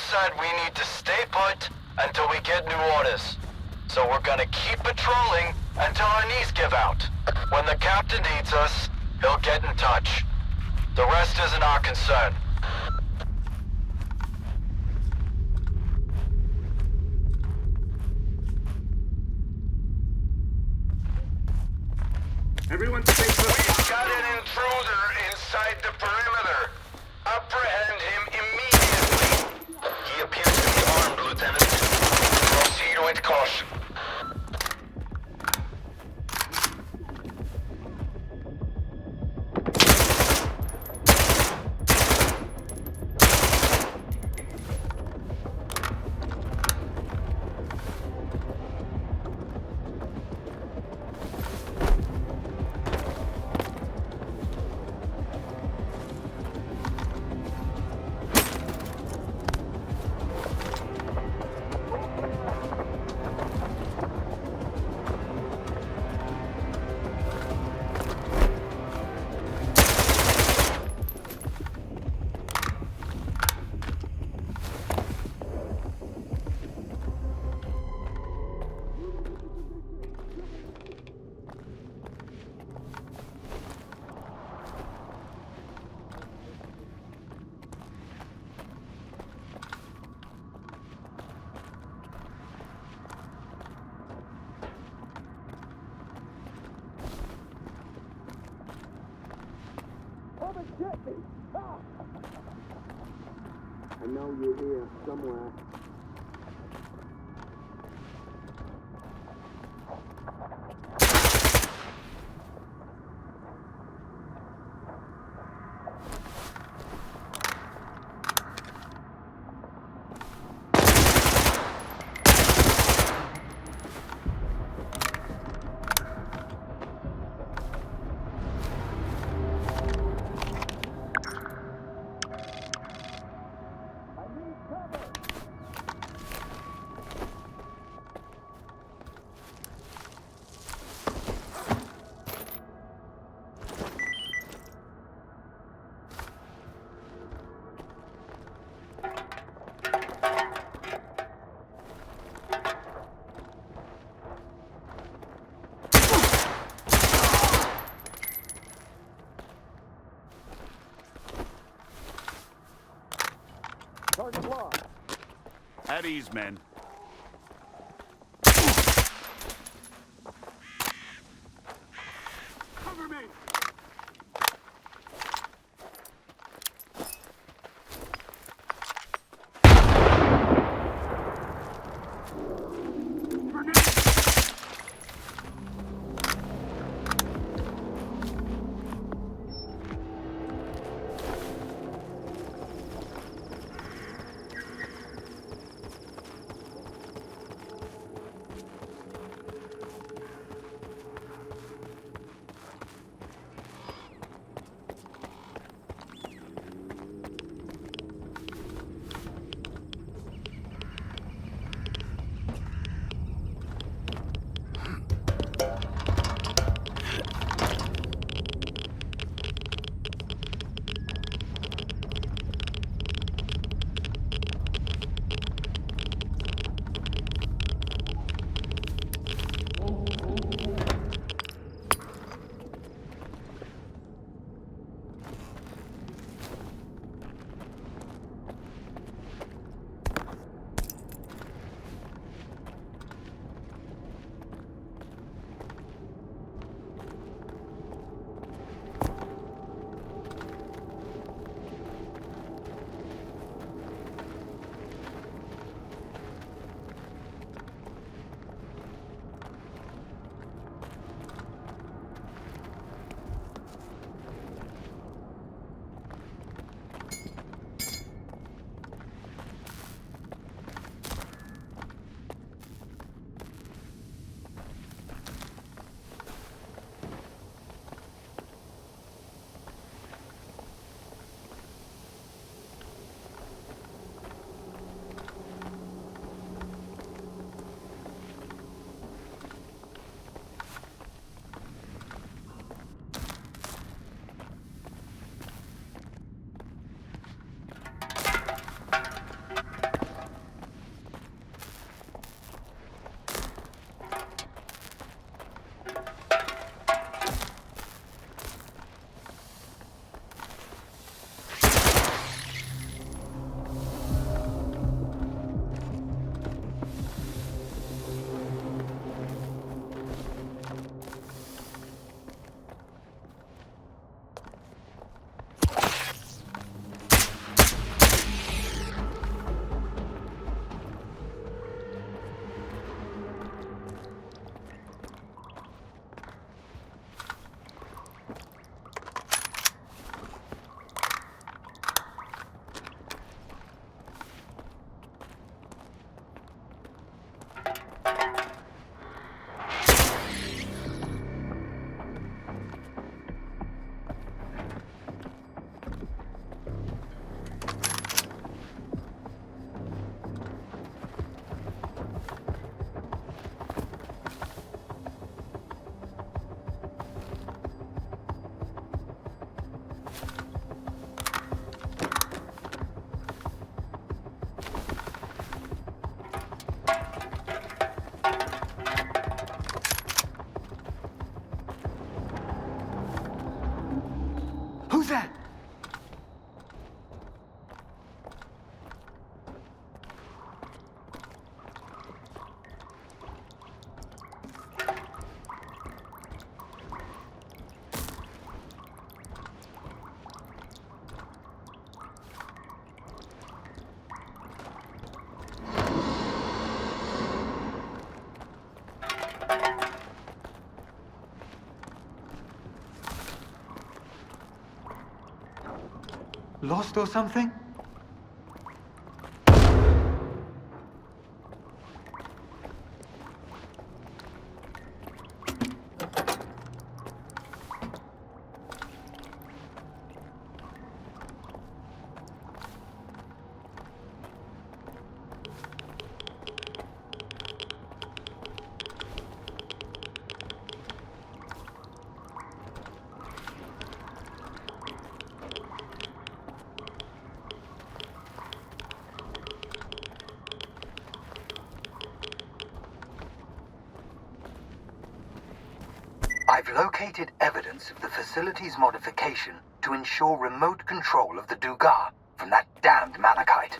said we need to stay put until we get new orders. So we're gonna keep patrolling until our knees give out. When the captain needs us, he'll get in touch. The rest isn't our concern. Everyone stay put. We've got an intruder inside the perimeter. Apprehend him immediately. He appears to be armed, Lieutenant. Proceed with caution. I know you're here somewhere. Target locked. At ease, men. Cover me! lost or something? I've located evidence of the facility's modification to ensure remote control of the Dugar from that damned Malachite.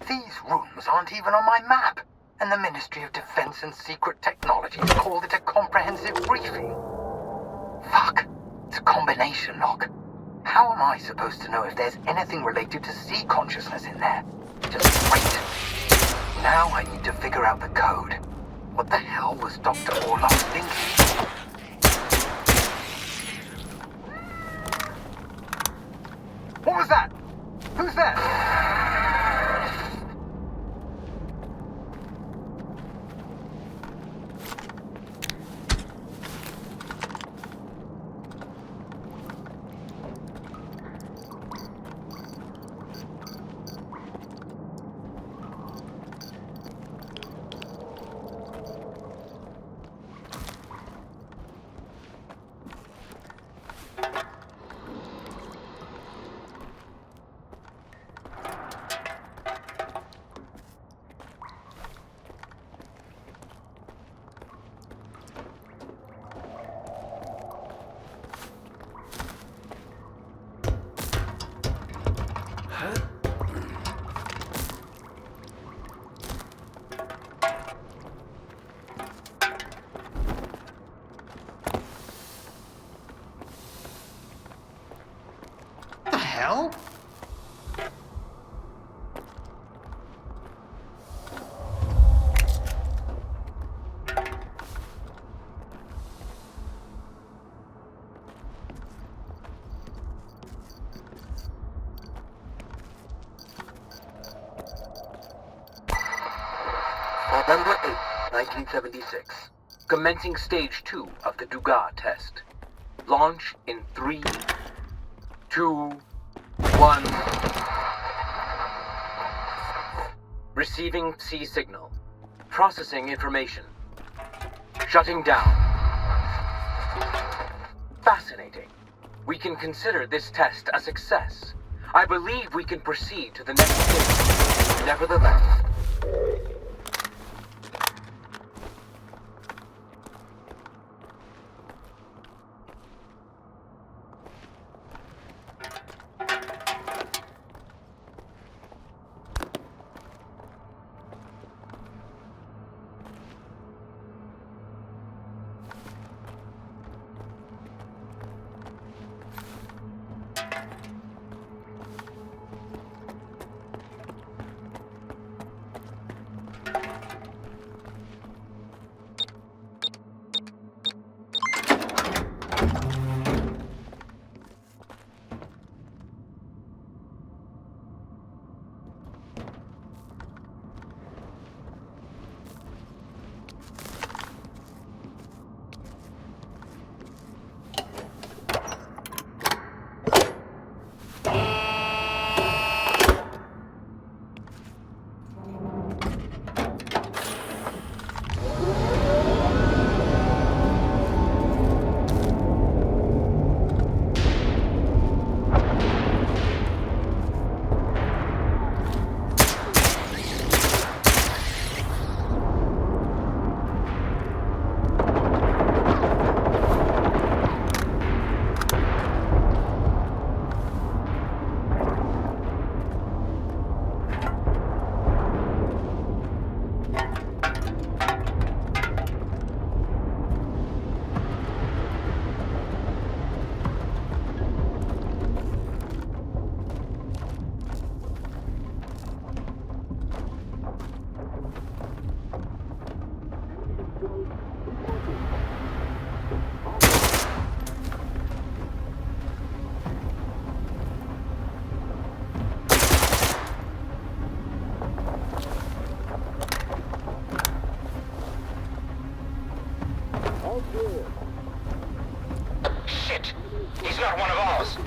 These rooms aren't even on my map, and the Ministry of Defense and Secret Technologies called it a comprehensive briefing. Fuck, it's a combination lock. How am I supposed to know if there's anything related to sea consciousness in there? Just wait. Now I need to figure out the code. What the hell was Dr. Orloff thinking? What was that? Who's there? Hell? November 8, 1976. Commencing stage 2 of the Dugar test. Launch in 3, 2, 1. Receiving C signal. Processing information. Shutting down. Fascinating. We can consider this test a success. I believe we can proceed to the next stage. Nevertheless. Shit! He's not one of ours!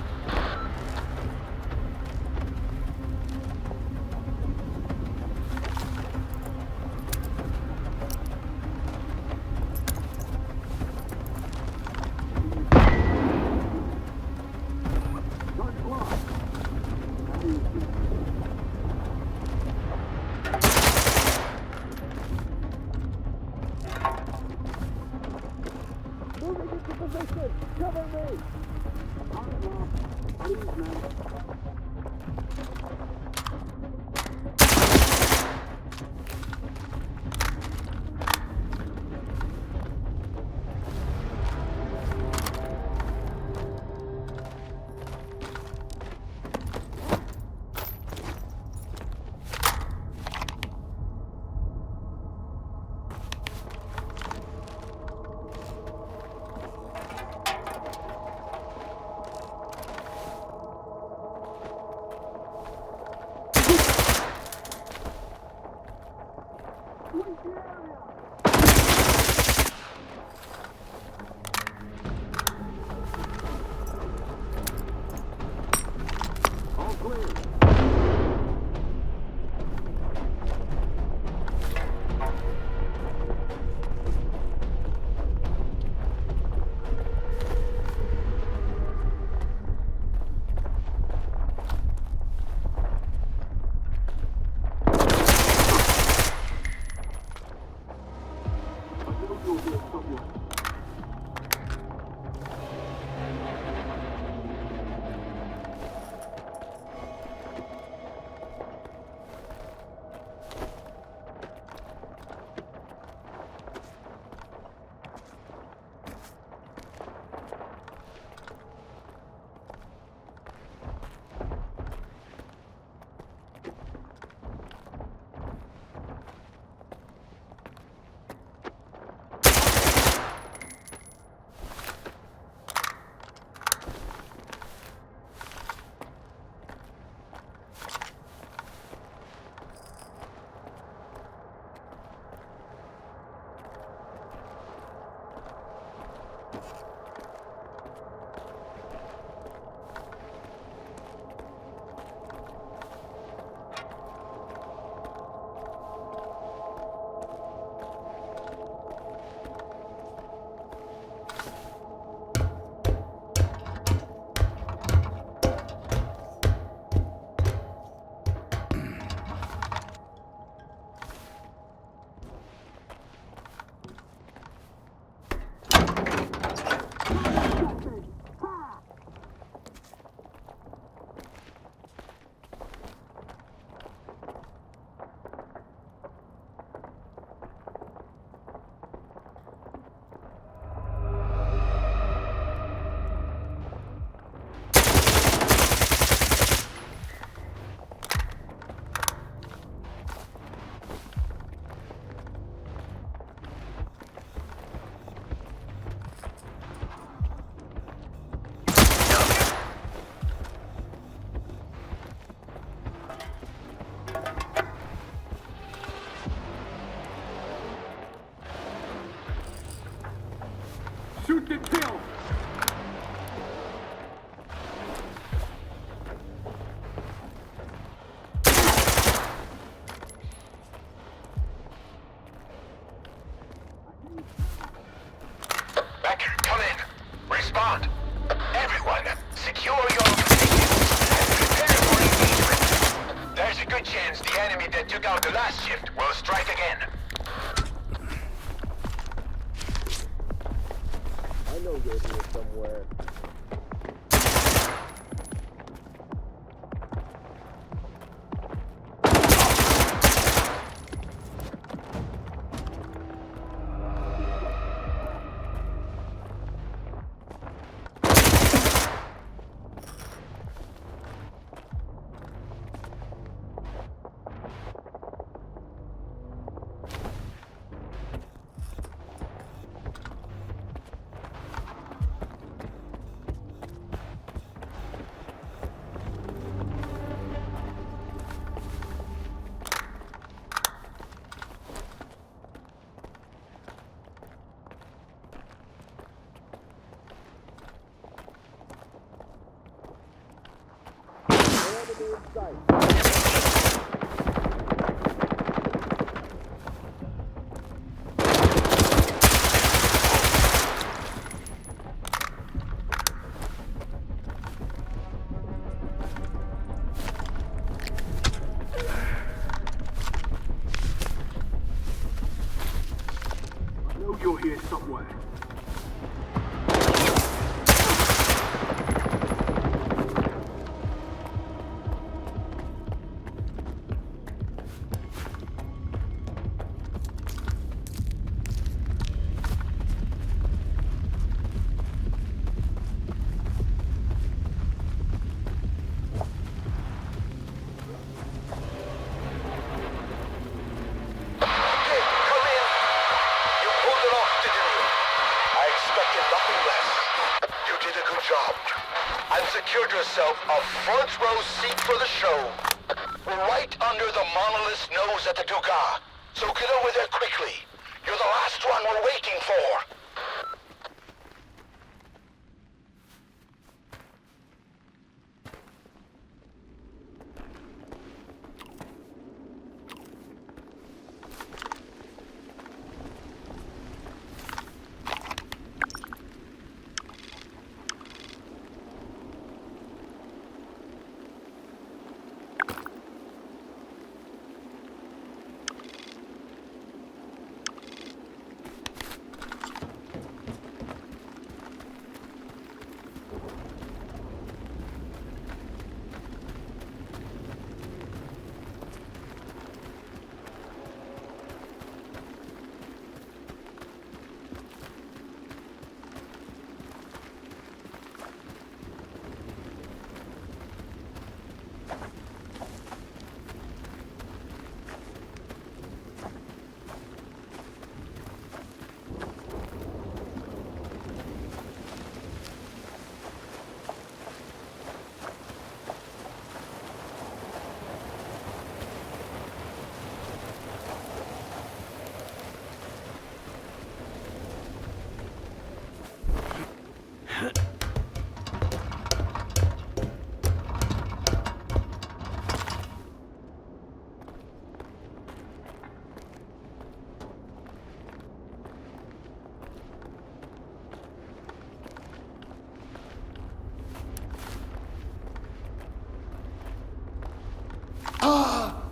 Shoot to kill! Becker, come in. Respond. Everyone, secure your positions and prepare for engagement. There's a good chance the enemy that took out the last shift will strike again. I know they're here somewhere. Enemy in sight. I know you're here somewhere. Secured yourself a front row seat for the show. We're right under the monolith's nose at the Dugas, so get over there quickly. You're the last one we're waiting for.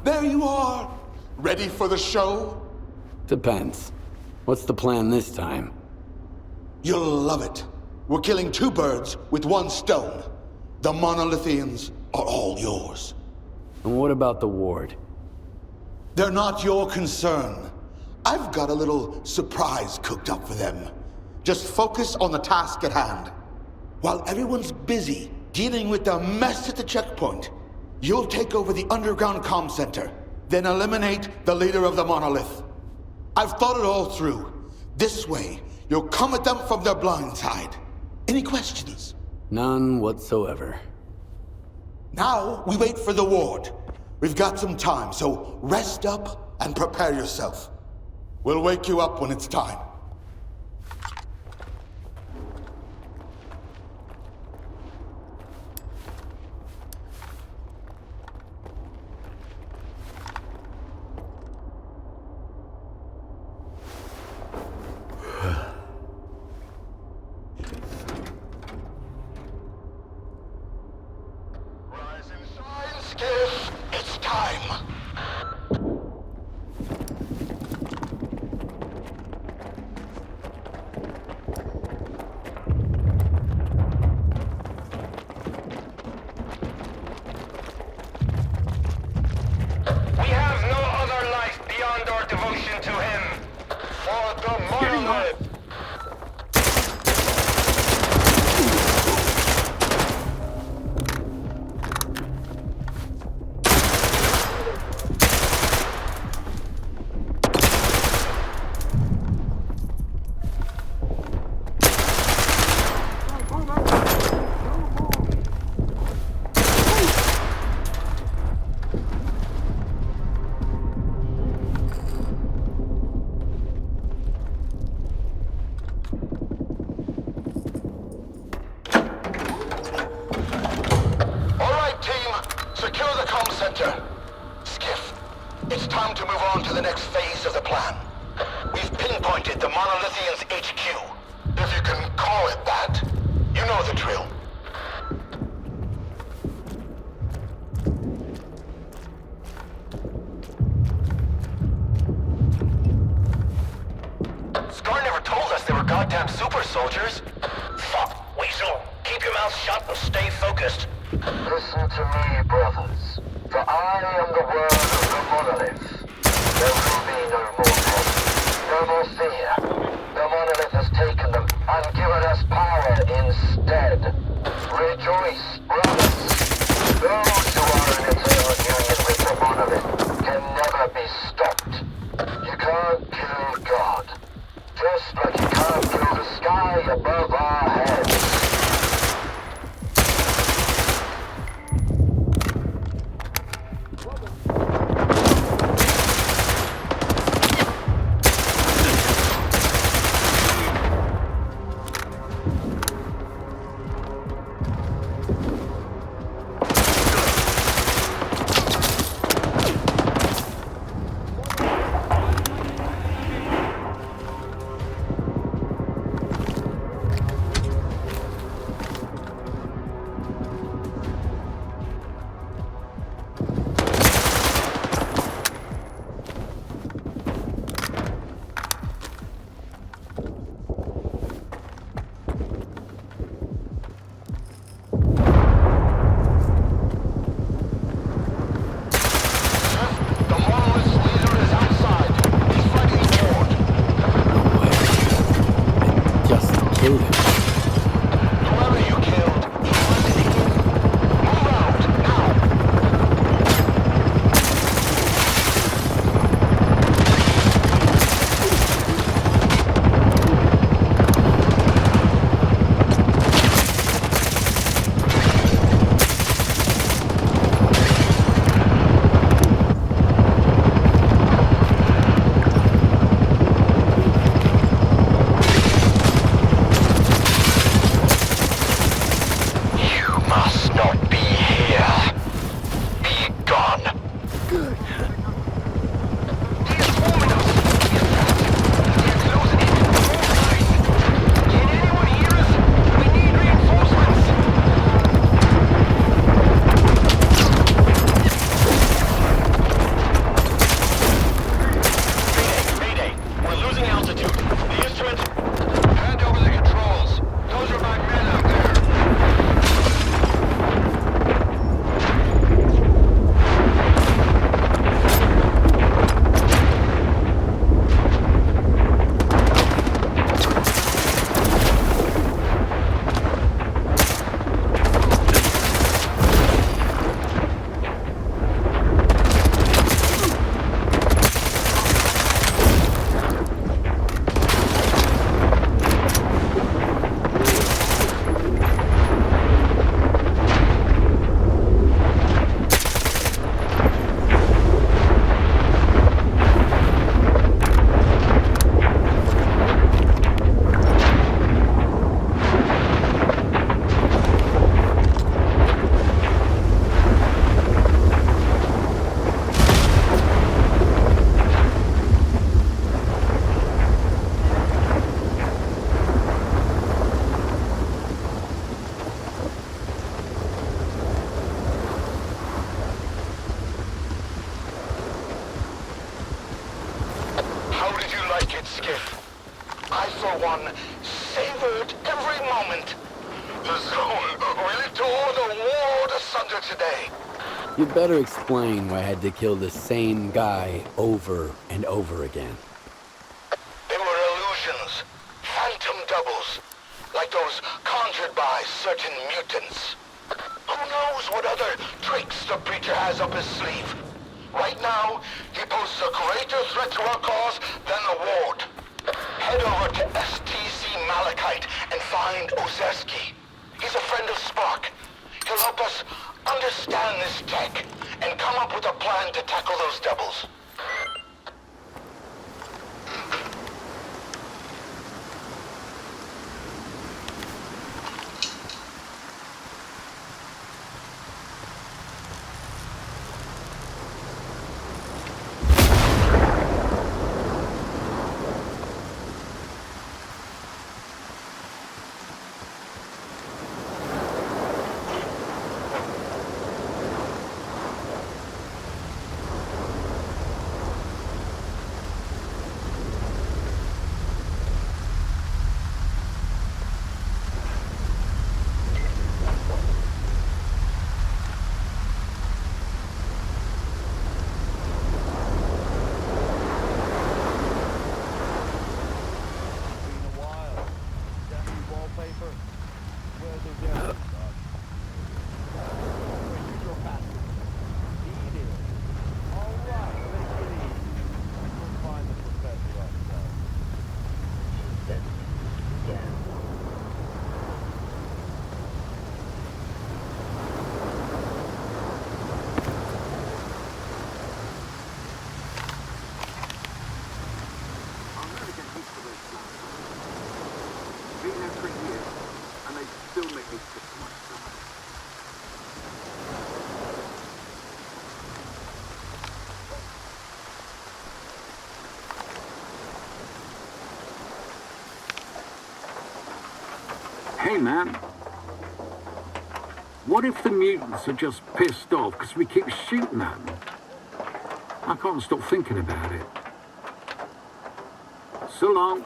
There you are! Ready for the show? Depends. What's the plan this time? You'll love it. We're killing two birds with one stone. The Monolithians are all yours. And what about the ward? They're not your concern. I've got a little surprise cooked up for them. Just focus on the task at hand. While everyone's busy dealing with the mess at the checkpoint, you'll take over the underground comm center, then eliminate the leader of the monolith. I've thought it all through. This way, you'll come at them from their blind side. Any questions? None whatsoever. Now, we wait for the ward. We've got some time, so rest up and prepare yourself. We'll wake you up when it's time. It's time! We have no other life beyond our devotion to him. For the monolith! on to the next phase of the plan. We've pinpointed the Monolithians' HQ. If you can call it that. You know the drill. S.T.A.L.K.E.R never told us they were goddamn super soldiers. Fuck, Weasel. Keep your mouth shut and stay focused. Listen to me, brothers. For I am the word of the monolith. There will be no more pain, no more fear. The monolith has taken them and given us power instead. Rejoice, brothers. Those who are in eternal union with the monolith can never be stopped. You can't kill God. Just like you can't kill the sky above our heads. savored every moment. The zone really tore the world asunder today. You'd better explain why I had to kill the same guy over and over again. They were illusions, phantom doubles, like those conjured by certain mutants. Who knows what other tricks the preacher has up his sleeve? Right now, he poses a greater threat to our cause than the ward. Head over to S.T.A.L.K.E.R and find Ozerski. He's a friend of Spark. He'll help us understand this tech and come up with a plan to tackle those doubles. Hey, man. What if the mutants are just pissed off because we keep shooting at them? I can't stop thinking about it. So long.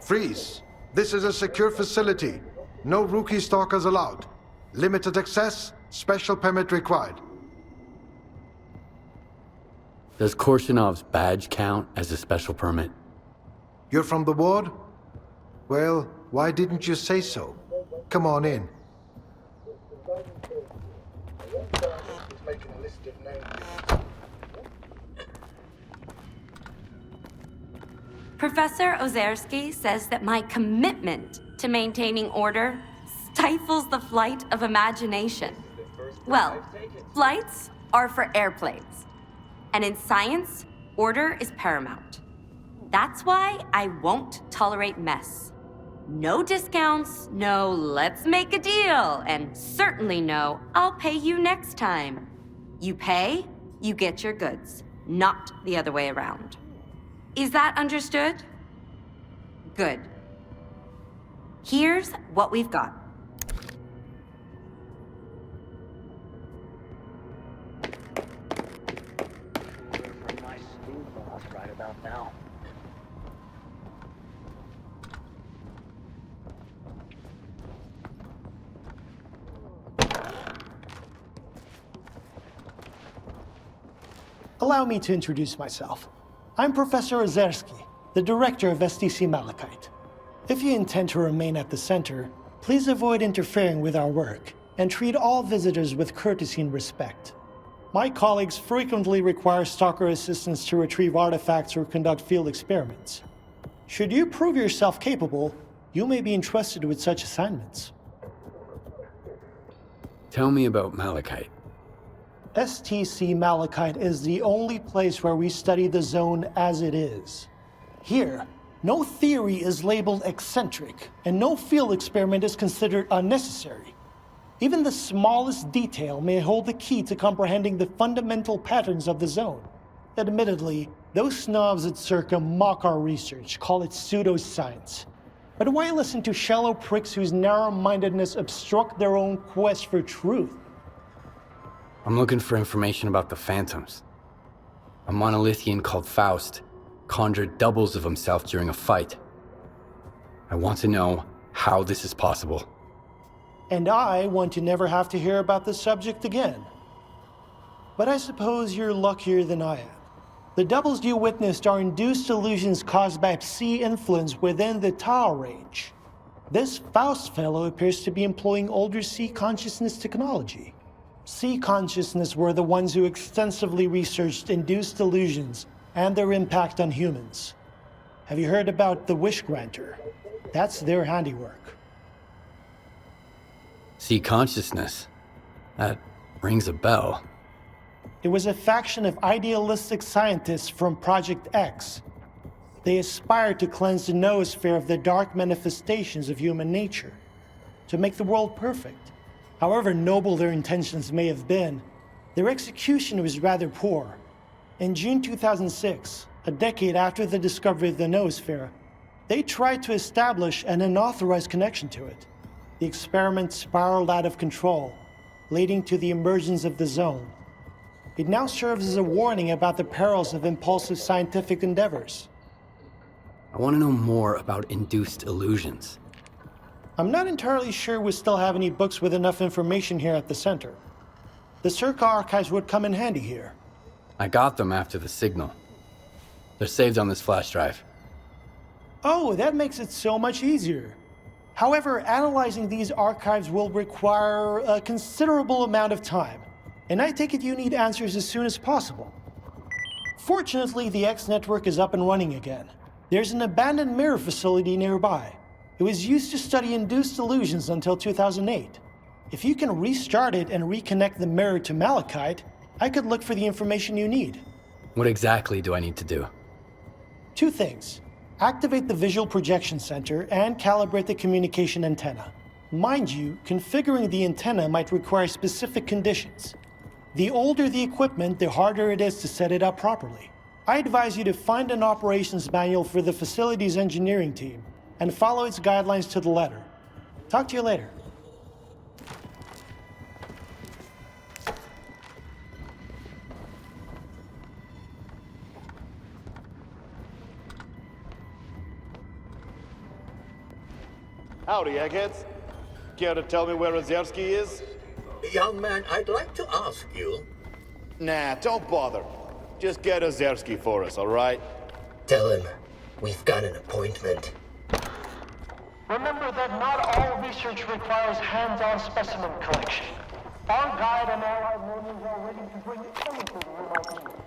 Freeze. This is a secure facility. No rookie stalkers allowed. Limited access, special permit required. Does Korshinov's badge count as a special permit? You're from the ward? Well, why didn't you say so? Come on in. Professor Ozerski says that my commitment to maintaining order stifles the flight of imagination. Well, flights are for airplanes. And in science, order is paramount. That's why I won't tolerate mess. No discounts, no let's make a deal, and certainly no I'll pay you next time. You pay, you get your goods, not the other way around. Is that understood? Good. Here's what we've got. Right about now. Allow me to introduce myself. I'm Professor Ozerski, the director of S.T.A.L.K.E.R. If you intend to remain at the center, please avoid interfering with our work and treat all visitors with courtesy and respect. My colleagues frequently require stalker assistance to retrieve artifacts or conduct field experiments. Should you prove yourself capable, you may be entrusted with such assignments. Tell me about Malachite. S.T.A.L.K.E.R is the only place where we study the zone as it is. Here, no theory is labeled eccentric, and no field experiment is considered unnecessary. Even the smallest detail may hold the key to comprehending the fundamental patterns of the zone. Admittedly, those snobs at Circa mock our research, call it pseudoscience. But why listen to shallow pricks whose narrow-mindedness obstruct their own quest for truth? I'm looking for information about the Phantoms. A monolithian called Faust conjured doubles of himself during a fight. I want to know how this is possible. And I want to never have to hear about this subject again. But I suppose you're luckier than I am. The doubles you witnessed are induced illusions caused by psi influence within the Tau range. This Faust fellow appears to be employing older psi consciousness technology. Psi consciousness were the ones who extensively researched induced illusions and their impact on humans. Have you heard about the Wish Granter? That's their handiwork. See consciousness. That rings a bell. It was a faction of idealistic scientists from Project X. They aspired to cleanse the noosphere of the dark manifestations of human nature, to make the world perfect. However noble their intentions may have been, their execution was rather poor. In June 2006, a decade after the discovery of the noosphere, they tried to establish an unauthorized connection to it. The experiment spiraled out of control, leading to the emergence of the zone. It now serves as a warning about the perils of impulsive scientific endeavors. I want to know more about induced illusions. I'm not entirely sure we still have any books with enough information here at the center. The Circa archives would come in handy here. I got them after the signal. They're saved on this flash drive. Oh, that makes it so much easier. However, analyzing these archives will require a considerable amount of time, and I take it you need answers as soon as possible. Fortunately, the X network is up and running again. There's an abandoned mirror facility nearby. It was used to study induced illusions until 2008. If you can restart it and reconnect the mirror to Malachite, I could look for the information you need. What exactly do I need to do? 2 things. Activate the visual projection center and calibrate the communication antenna. Mind you, configuring the antenna might require specific conditions. The older the equipment, the harder it is to set it up properly. I advise you to find an operations manual for the facilities engineering team and follow its guidelines to the letter. Talk to you later. Howdy, eggheads. Care to tell me where Ozerski is? Young man, I'd like to ask you. Nah, don't bother. Just get Ozerski for us, all right? Tell him we've got an appointment. Remember that not all research requires hands-on specimen collection. Our guide and allied learners are ready to bring anything you might need.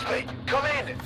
Excuse me, come in.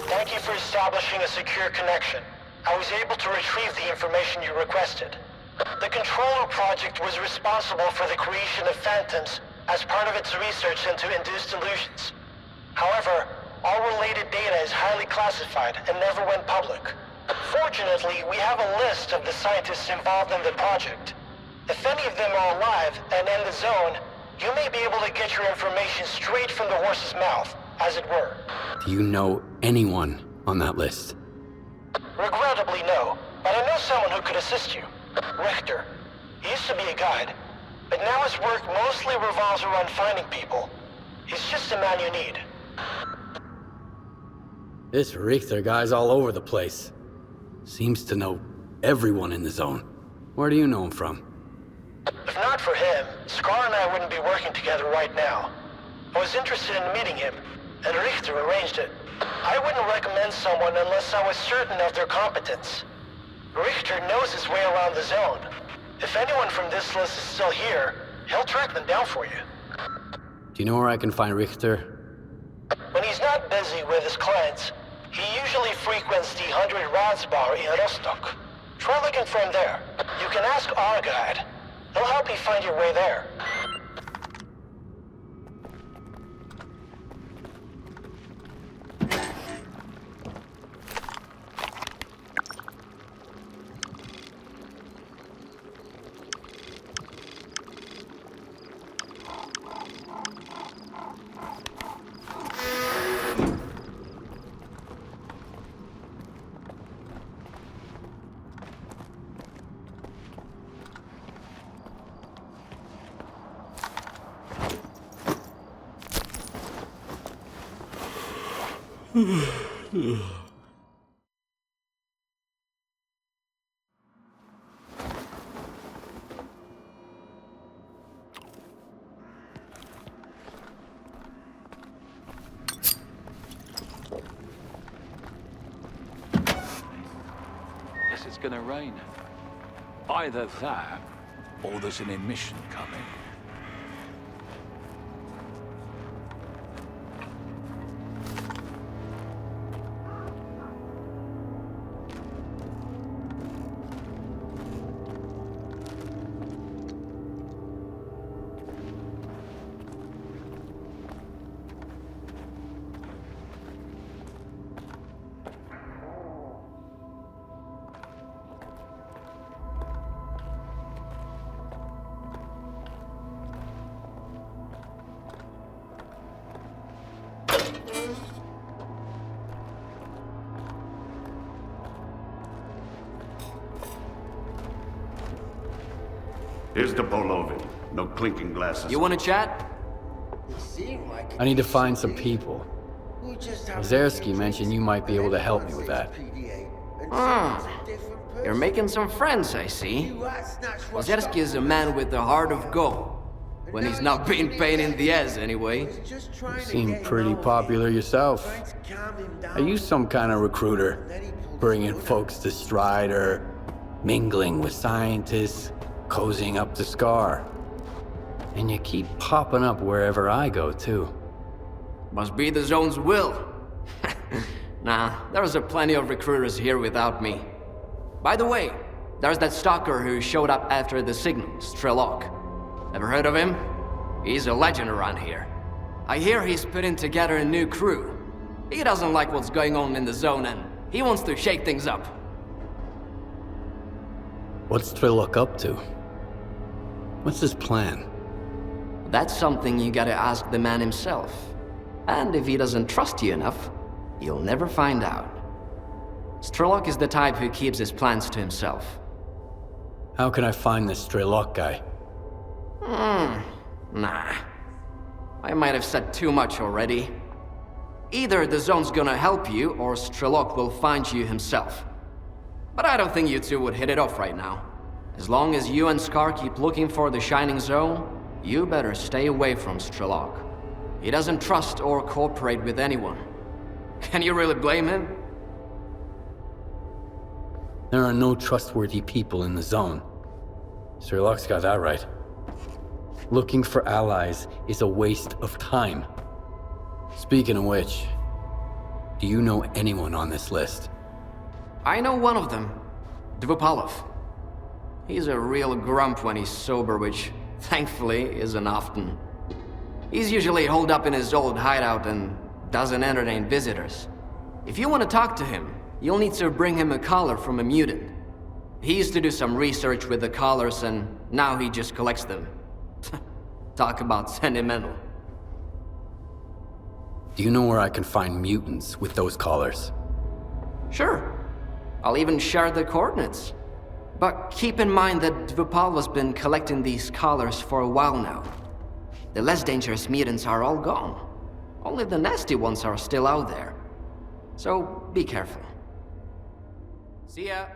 Thank you for establishing a secure connection. I was able to retrieve the information you requested. The Controller project was responsible for the creation of phantoms as part of its research into induced illusions. However, all related data is highly classified and never went public. Fortunately, we have a list of the scientists involved in the project. If any of them are alive and in the zone, you may be able to get your information straight from the horse's mouth, as it were. Do you know anyone on that list? Regrettably, no. But I know someone who could assist you. Richter. He used to be a guide, but now his work mostly revolves around finding people. He's just a man you need. This Richter guy's all over the place. Seems to know everyone in the zone. Where do you know him from? If not for him, S.T.A.L.K.E.R and I wouldn't be working together right now. I was interested in meeting him, and Richter arranged it. I wouldn't recommend someone unless I was certain of their competence. Richter knows his way around the zone. If anyone from this list is still here, he'll track them down for you. Do you know where I can find Richter? When he's not busy with his clients, he usually frequents the 100 Rounds bar in Rostock. Try looking for him there. You can ask our guide. He'll help you find your way there. it's gonna rain. Either that, or there's an emission coming. Here's the Polovic. No clinking glasses. You wanna chat? I need to find some people. S.T.A.L.K.E.R mentioned you might be able to help me with that. You're making some friends, I see. S.T.A.L.K.E.R is a man with a heart of gold. When he's not being pain in the ass, anyway. You seem pretty popular yourself. Are you some kind of recruiter? Bringing folks to Strider, mingling with scientists, cozying up to S.T.A.L.K.E.R. And you keep popping up wherever I go, too. Must be the Zone's will. Nah, there's a plenty of recruiters here without me. By the way, there's that stalker who showed up after the signal, S.T.A.L.K.E.R. Ever heard of him? He's a legend around here. I hear he's putting together a new crew. He doesn't like what's going on in the Zone and he wants to shake things up. What's S.T.A.L.K.E.R up to? What's his plan? That's something you gotta ask the man himself. And if he doesn't trust you enough, you'll never find out. S.T.A.L.K.E.R is the type who keeps his plans to himself. How can I find this S.T.A.L.K.E.R guy? Nah. I might have said too much already. Either the Zone's gonna help you, or S.T.A.L.K.E.R will find you himself. But I don't think you two would hit it off right now. As long as you and S.T.A.L.K.E.R keep looking for the Shining Zone, you better stay away from S.T.A.L.K.E.R. He doesn't trust or cooperate with anyone. Can you really blame him? There are no trustworthy people in the Zone. S.T.A.L.K.E.'s got that right. Looking for allies is a waste of time. Speaking of which, do you know anyone on this list? I know one of them, Dvupalov. He's a real grump when he's sober, which, thankfully, isn't often. He's usually holed up in his old hideout and doesn't entertain visitors. If you want to talk to him, you'll need to bring him a collar from a mutant. He used to do some research with the collars and now he just collects them. Talk about sentimental. Do you know where I can find mutants with those collars? Sure. I'll even share the coordinates. But keep in mind that Dvupalov's been collecting these collars for a while now. The less dangerous mutants are all gone. Only the nasty ones are still out there. So be careful. See ya.